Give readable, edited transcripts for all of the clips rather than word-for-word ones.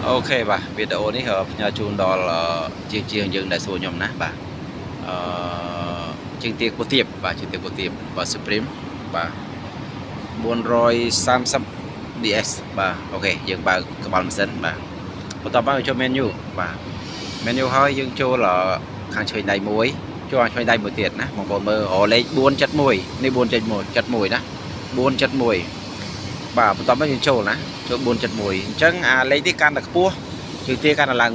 Ok bà, videoនេះខ្ញុំជូនដល់ជាងយើងដែលសួរខ្ញុំណាបាទជាងទៀបពោះទៀបបាទជាងទៀបពោះទៀបបាទ Supreme បាទ430 DS បាទអូខេយើងបើកក្បាលម៉ាស៊ីនបាទបន្ទាប់មកចូល menu បាទ menu ហើយយើងចូលខាងឆ្វេងដៃមួយចូលខាងឆ្វេងដៃមួយទៀតណាបងប្អូនមើលលេខ471នេះ471ណា471បាទបន្ទាប់មកយើងចូលណាចូល471អញ្ចឹងអាលេខនេះកាន់តែខ្ពស់ជើងទាកាន់តែឡើង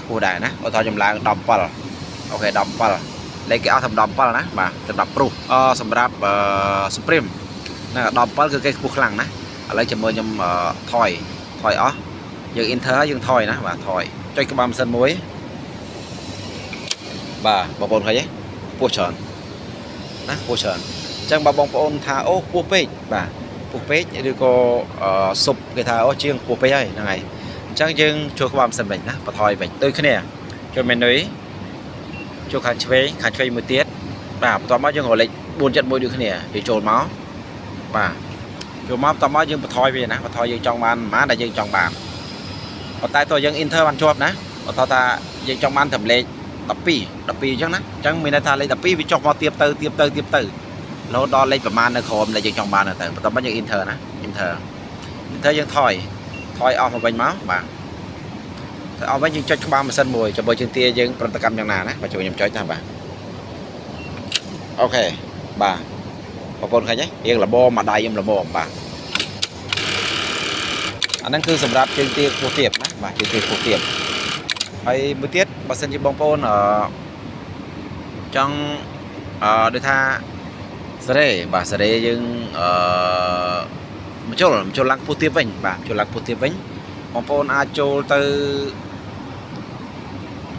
ខ្ពស់ដែរណាឧទាហរណ៍ខ្ញុំឡើង17អូខេ17លេខគេអស់តែ17ណាបាទសម្រាប់ព្រុសសម្រាប់Supreme ណា17គឺគេខ្ពស់ខ្លាំងណាឥឡូវជាមួយខ្ញុំថយអស់យើង enter យើងថយណាបាទថយចុចក្បាលម៉ាស៊ីនមួយបាទបងប្អូនឃើញទេខ្ពស់ច្រើនណាខ្ពស់ច្រើនអញ្ចឹងបើបងប្អូនថាអូខ្ពស់ពេកបាទខ្ពស់ពេកឬក៏សុបគេថាអូជាងខ្ពស់ពេកហើយហ្នឹងហើយអញ្ចឹងយើងចូលក្បាលម៉ាស៊ីនវិញណាបន្ថយវិញដូចគ្នាចូល menu ចូលខាងឆ្វេងមួយទៀតបាទបន្ទាប់មកយើងរកលេខ471ដូចគ្នាយើងចូលមកបាទចូលមកបន្ទាប់មកយើងបន្ថយវាណាបន្ថយយើងចង់បានប៉ុន្មានដែលយើងចង់បានប៉ុន្តែតើយើង enter បានជាប់ណាបើថាយើងចង់បានត្រឹមលេខ12អញ្ចឹងណាអញ្ចឹងមានន័យថាលេខ12វាចុះមកទៀបទៅរហូតដល់លេខប្រមាណនៅក្រោមដែលយើងចង់បានទៅបន្ទាប់មកយើង enter ណា enter យើងថយអស់មកវិញមកបាទទៅអស់វិញយើងចុចក្បាលម៉ាស៊ីនមួយចាំបើជើងទាយើងប្រតិកម្មយ៉ាងណាណាបាទជួយខ្ញុំចុចណាបាទអូខេបាទបងប្អូនឃើញទេរៀងល្មមមួយដៃខ្ញុំល្មមបាទអាហ្នឹងគឺសម្រាប់ជើងទាខ្ពស់ទៀបណាបាទជើងទាខ្ពស់ទៀបហើយមួយទៀតបើសិនជាបងប្អូនចង់ដូចថាសេរីយើងបញ្ចូលឡើងខ្ពស់ទៀបវិញបាទចូលឡើងខ្ពស់ទៀបវិញបងប្អូនអាចចូលទៅ